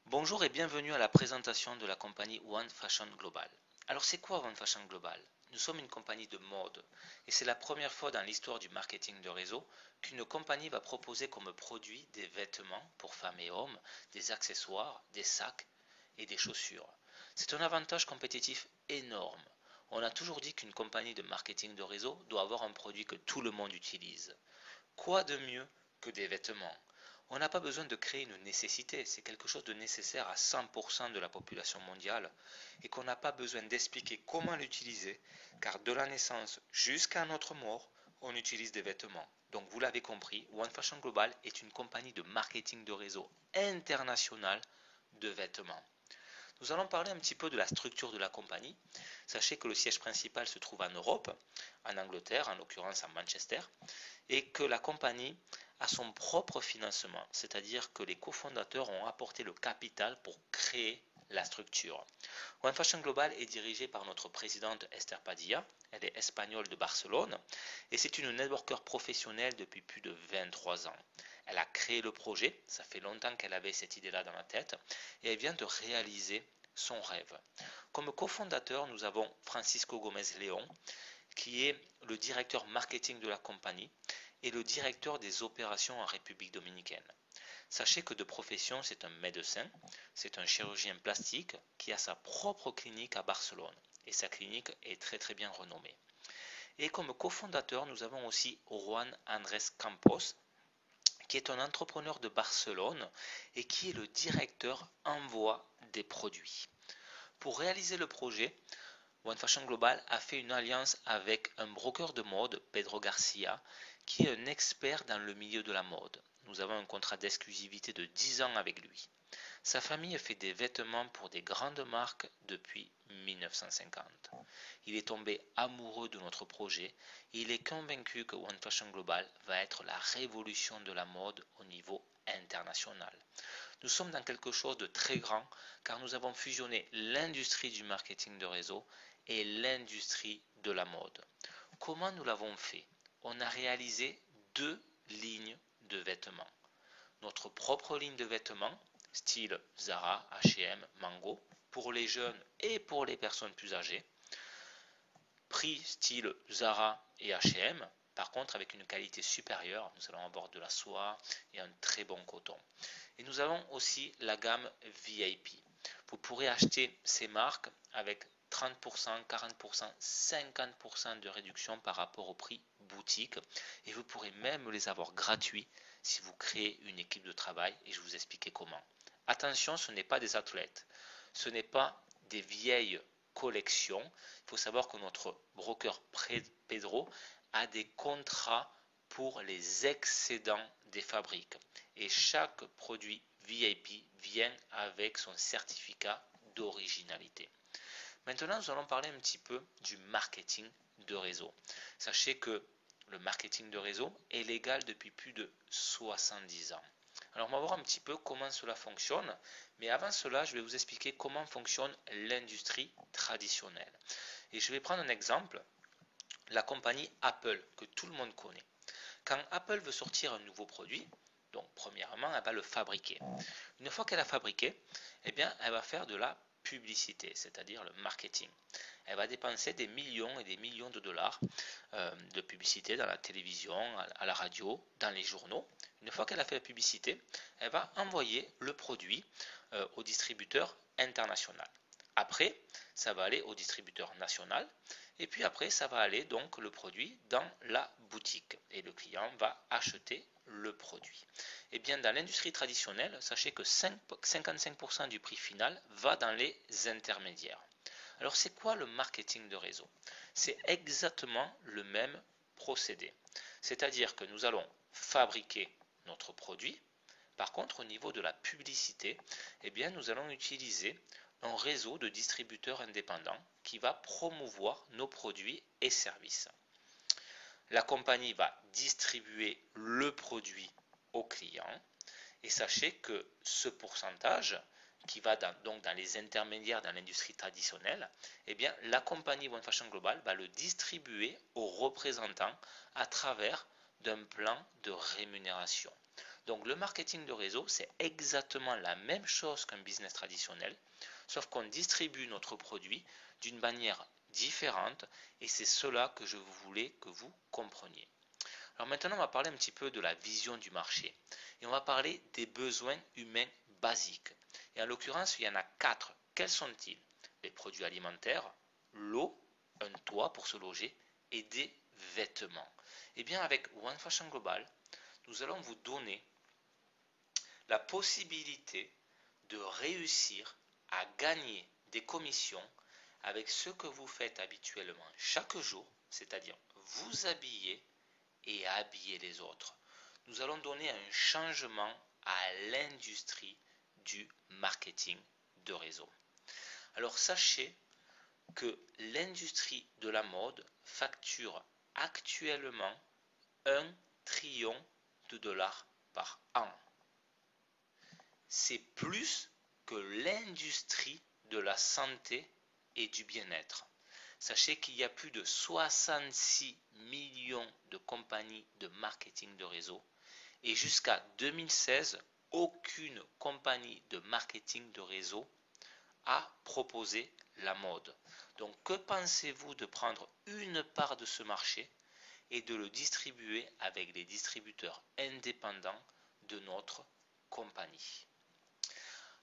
Bonjour et bienvenue à la présentation de la compagnie One Fashion Global. Alors c'est quoi One Fashion Global? Nous sommes une compagnie de mode et c'est la première fois dans l'histoire du marketing de réseau qu'une compagnie va proposer comme produit des vêtements pour femmes et hommes, des accessoires, des sacs et des chaussures. C'est un avantage compétitif énorme. On a toujours dit qu'une compagnie de marketing de réseau doit avoir un produit que tout le monde utilise. Quoi de mieux que des vêtements? On n'a pas besoin de créer une nécessité, c'est quelque chose de nécessaire à 100% de la population mondiale et qu'on n'a pas besoin d'expliquer comment l'utiliser, car de la naissance jusqu'à notre mort, on utilise des vêtements. Donc vous l'avez compris, One Fashion Global est une compagnie de marketing de réseau international de vêtements. Nous allons parler un petit peu de la structure de la compagnie. Sachez que le siège principal se trouve en Europe, en Angleterre, en l'occurrence à Manchester, et que la compagnie a son propre financement, c'est-à-dire que les cofondateurs ont apporté le capital pour créer la structure. One Fashion Global est dirigée par notre présidente Esther Padilla, elle est espagnole de Barcelone et c'est une networker professionnelle depuis plus de 23 ans. Elle a créé le projet, ça fait longtemps qu'elle avait cette idée-là dans la tête et elle vient de réaliser son rêve. Comme cofondateur, nous avons Francisco Gomez-León, qui est le directeur marketing de la compagnie et le directeur des opérations en République dominicaine. Sachez que de profession, c'est un médecin, c'est un chirurgien plastique qui a sa propre clinique à Barcelone et sa clinique est très très bien renommée. Et comme cofondateur, nous avons aussi Juan Andrés Campos, qui est un entrepreneur de Barcelone et qui est le directeur envoi des produits. Pour réaliser le projet, One Fashion Global a fait une alliance avec un broker de mode, Pedro Garcia, qui est un expert dans le milieu de la mode. Nous avons un contrat d'exclusivité de 10 ans avec lui. Sa famille fait des vêtements pour des grandes marques depuis 1950. Il est tombé amoureux de notre projet et il est convaincu que One Fashion Global va être la révolution de la mode au niveau international. Nous sommes dans quelque chose de très grand car nous avons fusionné l'industrie du marketing de réseau et l'industrie de la mode. Comment nous l'avons fait? On a réalisé deux lignes de vêtements. Notre propre ligne de vêtements, style Zara, H&M, Mango, pour les jeunes et pour les personnes plus âgées. Prix style Zara et H&M, par contre avec une qualité supérieure, nous allons avoir de la soie et un très bon coton. Et nous avons aussi la gamme VIP. Vous pourrez acheter ces marques avec 30%, 40%, 50% de réduction par rapport au prix boutique et vous pourrez même les avoir gratuits si vous créez une équipe de travail et je vous expliquer comment. Attention, ce n'est pas des athlètes, ce n'est pas des vieilles collections. Il faut savoir que notre broker Pedro a des contrats pour les excédents des fabriques et chaque produit VIP vient avec son certificat d'originalité. Maintenant, nous allons parler un petit peu du marketing de réseau. Sachez que le marketing de réseau est légal depuis plus de 70 ans. Alors, on va voir un petit peu comment cela fonctionne, mais avant cela, je vais vous expliquer comment fonctionne l'industrie traditionnelle. Et je vais prendre un exemple, la compagnie Apple, que tout le monde connaît. Quand Apple veut sortir un nouveau produit, donc premièrement, elle va le fabriquer. Une fois qu'elle a fabriqué, eh bien, elle va faire de la publicité, c'est-à-dire le marketing. Elle va dépenser des millions et des millions de dollars de publicité dans la télévision, à la radio, dans les journaux. Une fois qu'elle a fait la publicité, elle va envoyer le produit au distributeur international. Après, ça va aller au distributeur national et puis après, ça va aller donc le produit dans la boutique et le client va acheter le produit. Et bien dans l'industrie traditionnelle, sachez que 55% du prix final va dans les intermédiaires. Alors c'est quoi le marketing de réseau? C'est exactement le même procédé. C'est-à-dire que nous allons fabriquer notre produit. Par contre, au niveau de la publicité, eh bien, nous allons utiliser un réseau de distributeurs indépendants qui va promouvoir nos produits et services. La compagnie va distribuer le produit au client et sachez que ce pourcentage qui va donc dans les intermédiaires dans l'industrie traditionnelle, eh bien, la compagnie One Fashion Global va le distribuer aux représentants à travers d'un plan de rémunération. Donc le marketing de réseau, c'est exactement la même chose qu'un business traditionnel, sauf qu'on distribue notre produit d'une manière différente et c'est cela que je voulais que vous compreniez. Alors maintenant, on va parler un petit peu de la vision du marché et on va parler des besoins humains basiques. Et en l'occurrence, il y en a 4. Quels sont-ils? Les produits alimentaires, l'eau, un toit pour se loger et des vêtements. Et bien avec One Fashion Global, nous allons vous donner la possibilité de réussir à gagner des commissions avec ce que vous faites habituellement chaque jour, c'est-à-dire vous habiller et habiller les autres. Nous allons donner un changement à l'industrie du marketing de réseau. Alors sachez que l'industrie de la mode facture actuellement 1 trillion de dollars par an. C'est plus que l'industrie de la santé et du bien-être. Sachez qu'il y a plus de 66 millions de compagnies de marketing de réseau et jusqu'à 2016, aucune compagnie de marketing de réseau a proposé la mode. Donc que pensez-vous de prendre une part de ce marché et de le distribuer avec les distributeurs indépendants de notre compagnie?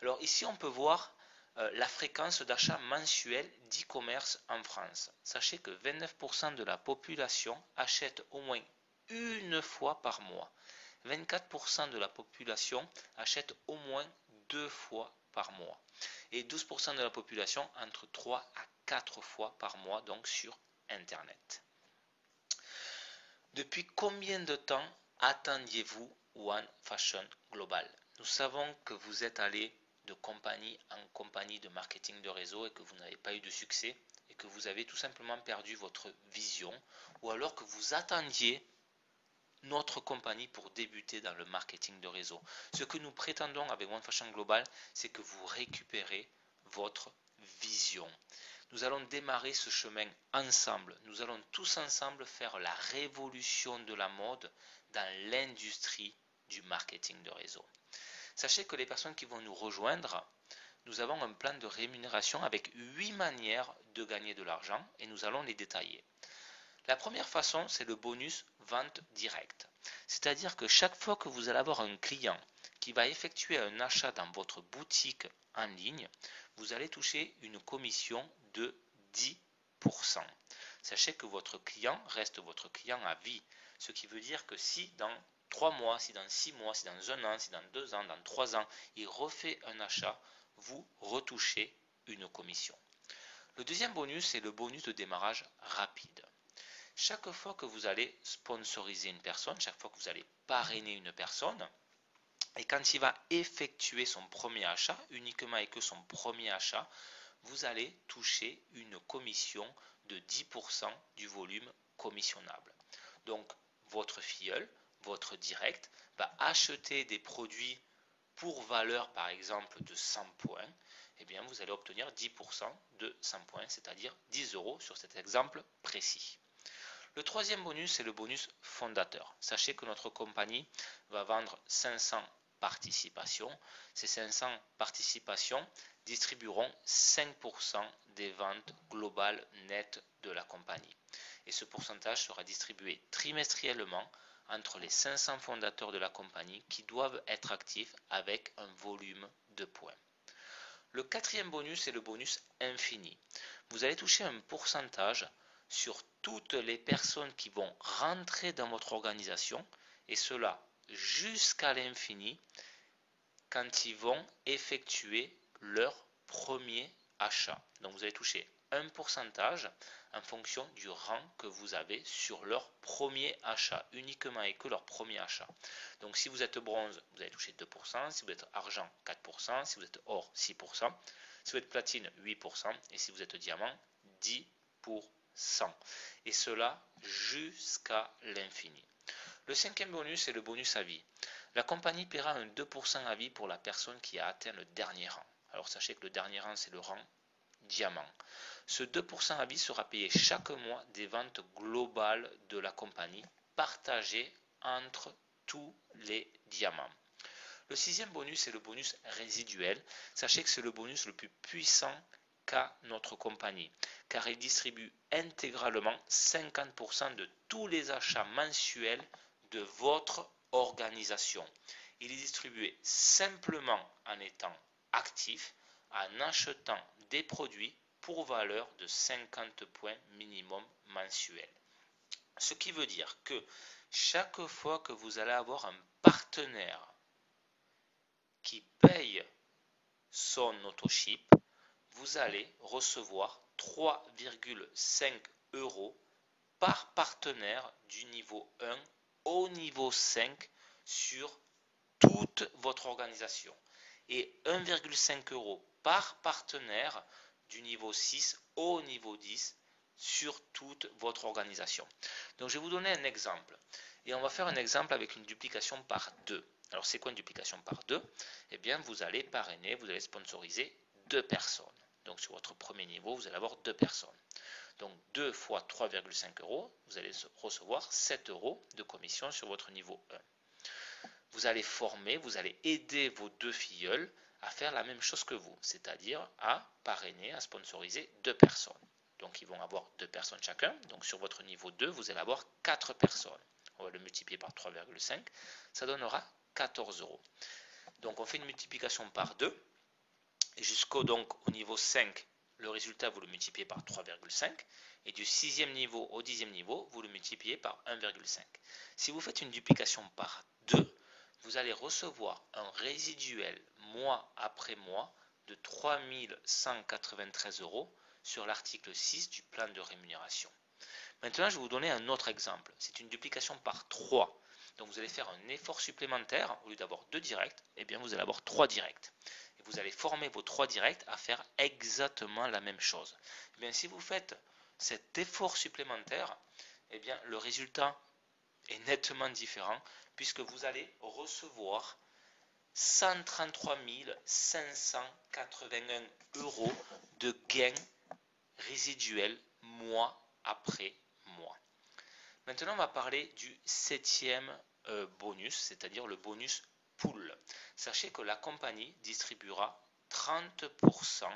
Alors ici on peut voir la fréquence d'achat mensuel d'e-commerce en France. Sachez que 29% de la population achète au moins une fois par mois. 24% de la population achète au moins 2 fois par mois. Et 12% de la population entre 3 à 4 fois par mois, donc sur Internet. Depuis combien de temps attendiez-vous One Fashion Global? Nous savons que vous êtes allé de compagnie en compagnie de marketing de réseau et que vous n'avez pas eu de succès et que vous avez tout simplement perdu votre vision ou alors que vous attendiez notre compagnie pour débuter dans le marketing de réseau. Ce que nous prétendons avec One Fashion Global, c'est que vous récupérez votre vision. Nous allons démarrer ce chemin ensemble. Nous allons tous ensemble faire la révolution de la mode dans l'industrie du marketing de réseau. Sachez que les personnes qui vont nous rejoindre, nous avons un plan de rémunération avec 8 manières de gagner de l'argent et nous allons les détailler. La première façon, c'est le bonus vente directe. C'est-à-dire que chaque fois que vous allez avoir un client qui va effectuer un achat dans votre boutique en ligne, vous allez toucher une commission de 10%. Sachez que votre client reste votre client à vie. Ce qui veut dire que si dans 3 mois, si dans 6 mois, si dans 1 an, si dans 2 ans, dans 3 ans, il refait un achat, vous retouchez une commission. Le deuxième bonus, c'est le bonus de démarrage rapide. Chaque fois que vous allez sponsoriser une personne, chaque fois que vous allez parrainer une personne, et quand il va effectuer son premier achat, uniquement et que son premier achat, vous allez toucher une commission de 10% du volume commissionnable. Donc, votre filleul, votre direct, va acheter des produits pour valeur, par exemple, de 100 points, et bien vous allez obtenir 10% de 100 points, c'est-à-dire 10 € sur cet exemple précis. Le troisième bonus, c'est le bonus fondateur. Sachez que notre compagnie va vendre 500 participations. Ces 500 participations distribueront 5% des ventes globales nettes de la compagnie. Et ce pourcentage sera distribué trimestriellement entre les 500 fondateurs de la compagnie qui doivent être actifs avec un volume de points. Le quatrième bonus est le bonus infini. Vous allez toucher un pourcentage sur toutes les personnes qui vont rentrer dans votre organisation et cela jusqu'à l'infini quand ils vont effectuer leur premier achat. Donc vous allez toucher un pourcentage en fonction du rang que vous avez sur leur premier achat, uniquement et que leur premier achat. Donc si vous êtes bronze, vous allez toucher 2%, si vous êtes argent, 4%, si vous êtes or, 6%, si vous êtes platine, 8%, et si vous êtes diamant, 10%. Et cela jusqu'à l'infini. Le cinquième bonus est le bonus à vie. La compagnie paiera un 2% à vie pour la personne qui a atteint le dernier rang. Alors sachez que le dernier rang, c'est le rang diamant. Ce 2% à vie sera payé chaque mois des ventes globales de la compagnie, partagées entre tous les diamants. Le sixième bonus est le bonus résiduel. Sachez que c'est le bonus le plus puissant qu'a notre compagnie, car il distribue intégralement 50% de tous les achats mensuels de votre organisation. Il est distribué simplement en étant actif, en achetant des produits pour valeur de 50 points minimum mensuel. Ce qui veut dire que chaque fois que vous allez avoir un partenaire qui paye son autoship, vous allez recevoir 3,5 euros par partenaire du niveau 1 au niveau 5 sur toute votre organisation et 1,5 euros par partenaire du niveau 6 au niveau 10 sur toute votre organisation. Donc je vais vous donner un exemple et on va faire un exemple avec une duplication par 2. Alors c'est quoi une duplication par 2? Eh bien vous allez parrainer, vous allez sponsoriser 2 personnes. Donc sur votre premier niveau, vous allez avoir 2 personnes. Donc 2 fois 3,5 euros, vous allez recevoir 7 euros de commission sur votre niveau 1. Vous allez former, vous allez aider vos 2 filleuls à faire la même chose que vous, c'est-à-dire à parrainer, à sponsoriser 2 personnes. Donc ils vont avoir 2 personnes chacun. Donc sur votre niveau 2, vous allez avoir 4 personnes. On va le multiplier par 3,5, ça donnera 14 euros. Donc on fait une multiplication par 2 et jusqu'au au niveau 5, le résultat vous le multipliez par 3,5 et du 6e niveau au 10e niveau, vous le multipliez par 1,5. Si vous faites une duplication par 2, vous allez recevoir un résiduel mois après mois de 3193 euros sur l'article 6 du plan de rémunération. Maintenant, je vais vous donner un autre exemple. C'est une duplication par 3. Donc vous allez faire un effort supplémentaire. Au lieu d'avoir 2 directs, eh bien vous allez avoir 3 directs. Et vous allez former vos 3 directs à faire exactement la même chose. Eh bien, si vous faites cet effort supplémentaire, eh bien, le résultat est nettement différent puisque vous allez recevoir 133 581 euros de gains résiduels mois après mois. Maintenant, on va parler du 7e bonus, c'est-à-dire le bonus pool. Sachez que la compagnie distribuera 30%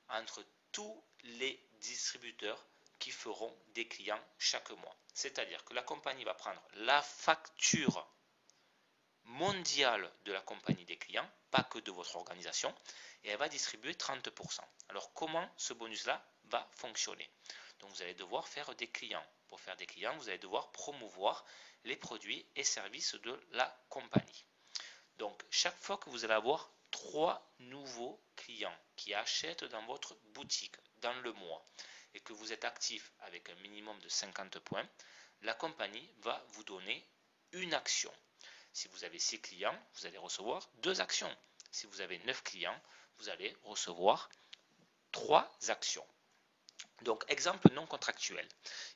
entre tous les distributeurs qui feront des clients chaque mois. C'est-à-dire que la compagnie va prendre la facture mondiale de la compagnie des clients, pas que de votre organisation, et elle va distribuer 30%. Alors comment ce bonus-là va fonctionner? Donc vous allez devoir faire des clients. Pour faire des clients, vous allez devoir promouvoir les produits et services de la compagnie. Donc chaque fois que vous allez avoir 3 nouveaux clients qui achètent dans votre boutique dans le mois et que vous êtes actif avec un minimum de 50 points, la compagnie va vous donner une action. Si vous avez 6 clients, vous allez recevoir 2 actions. Si vous avez 9 clients, vous allez recevoir 3 actions. Donc, exemple non contractuel.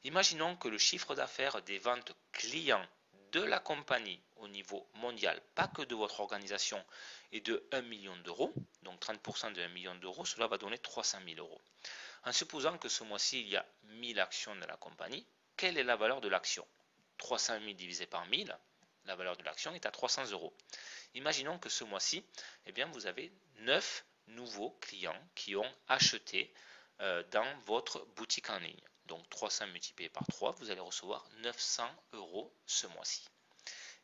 Imaginons que le chiffre d'affaires des ventes clients de la compagnie au niveau mondial, pas que de votre organisation, est de 1 million d'euros. Donc 30% de 1 million d'euros, cela va donner 300 000 euros. En supposant que ce mois-ci, il y a 1000 actions de la compagnie, quelle est la valeur de l'action? 300 000 divisé par 1000, la valeur de l'action est à 300 euros. Imaginons que ce mois-ci, eh bien, vous avez 9 nouveaux clients qui ont acheté dans votre boutique en ligne. Donc 300 multiplié par 3, vous allez recevoir 900 euros ce mois-ci.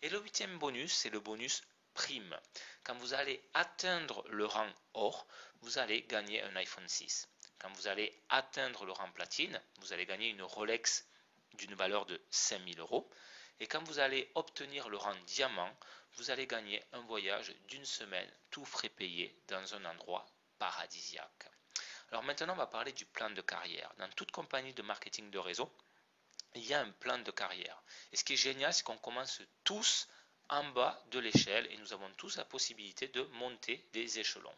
Et le 8e bonus, c'est le bonus prime. Quand vous allez atteindre le rang or, vous allez gagner un iPhone 6. Quand vous allez atteindre le rang platine, vous allez gagner une Rolex d'une valeur de 5000 euros. Et quand vous allez obtenir le rang diamant, vous allez gagner un voyage d'une semaine, tout frais payé, dans un endroit paradisiaque. Alors maintenant, on va parler du plan de carrière. Dans toute compagnie de marketing de réseau, il y a un plan de carrière. Et ce qui est génial, c'est qu'on commence tous en bas de l'échelle et nous avons tous la possibilité de monter des échelons.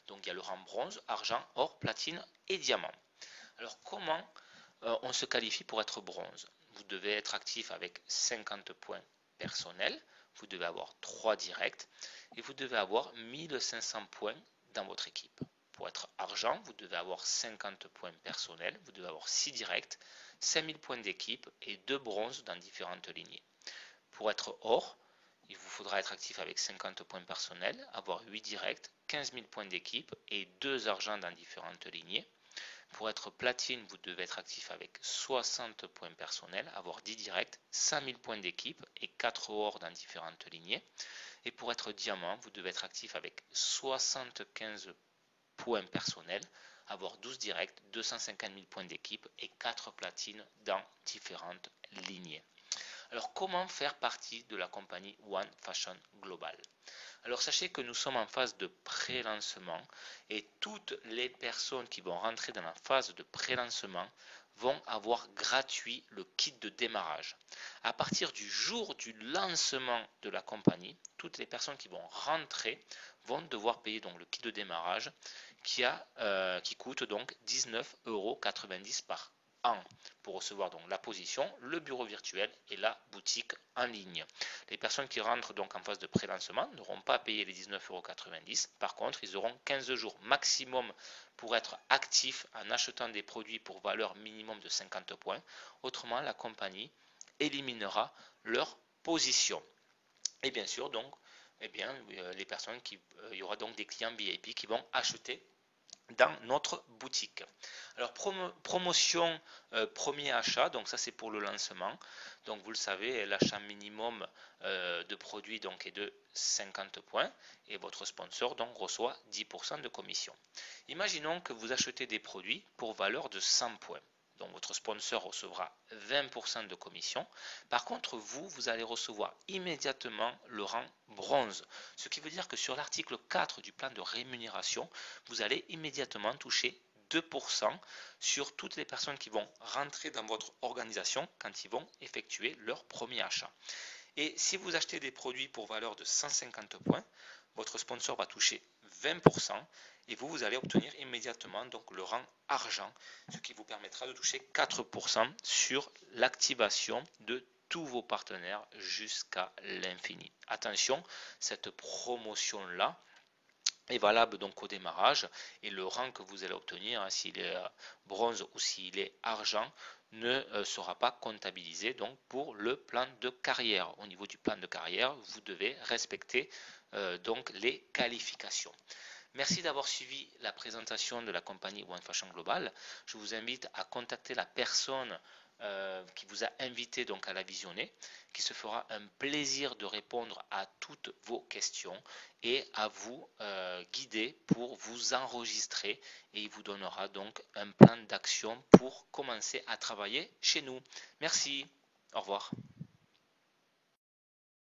Donc il y a le rang bronze, argent, or, platine et diamant. Alors comment on se qualifie pour être bronze? Vous devez être actif avec 50 points personnels, vous devez avoir 3 directs et vous devez avoir 1500 points dans votre équipe. Pour être argent, vous devez avoir 50 points personnels, vous devez avoir 6 directs, 5000 points d'équipe et 2 bronzes dans différentes lignées. Pour être or, il vous faudra être actif avec 50 points personnels, avoir 8 directs, 15 000 points d'équipe et 2 argents dans différentes lignées. Pour être platine, vous devez être actif avec 60 points personnels, avoir 10 directs, 100 000 points d'équipe et 4 ors dans différentes lignées. Et pour être diamant, vous devez être actif avec 75 points personnels, avoir 12 directs, 250 000 points d'équipe et 4 platines dans différentes lignées. Alors, comment faire partie de la compagnie One Fashion Global? Alors, sachez que nous sommes en phase de pré-lancement et toutes les personnes qui vont rentrer dans la phase de pré-lancement vont avoir gratuit le kit de démarrage. À partir du jour du lancement de la compagnie, toutes les personnes qui vont rentrer vont devoir payer donc le kit de démarrage qui coûte donc 19,90 € par an pour recevoir donc la position, le bureau virtuel et la boutique en ligne. Les personnes qui rentrent donc en phase de pré-lancement n'auront pas à payer les 19,90 €. Par contre, ils auront 15 jours maximum pour être actifs en achetant des produits pour valeur minimum de 50 points. Autrement, la compagnie éliminera leur position. Et bien sûr, donc, les personnes il y aura donc des clients VIP qui vont acheter dans notre boutique. Alors promotion premier achat, donc ça c'est pour le lancement. Donc vous le savez, l'achat minimum de produits donc est de 50 points et votre sponsor donc reçoit 10% de commission. Imaginons que vous achetez des produits pour valeur de 100 points. Donc votre sponsor recevra 20% de commission. Par contre, vous allez recevoir immédiatement le rang bronze. Ce qui veut dire que sur l'article 4 du plan de rémunération, vous allez immédiatement toucher 2% sur toutes les personnes qui vont rentrer dans votre organisation quand ils vont effectuer leur premier achat. Et si vous achetez des produits pour valeur de 150 points, votre sponsor va toucher 20% et vous allez obtenir immédiatement donc le rang argent, ce qui vous permettra de toucher 4% sur l'activation de tous vos partenaires jusqu'à l'infini. Attention, cette promotion-là est valable donc au démarrage et le rang que vous allez obtenir, s'il est bronze ou s'il est argent, ne sera pas comptabilisé donc pour le plan de carrière. Au niveau du plan de carrière, vous devez respecter donc les qualifications. Merci d'avoir suivi la présentation de la compagnie One Fashion Global. Je vous invite à contacter la personne qui vous a invité donc à la visionner, qui se fera un plaisir de répondre à toutes vos questions et à vous guider pour vous enregistrer et il vous donnera donc un plan d'action pour commencer à travailler chez nous. Merci, au revoir.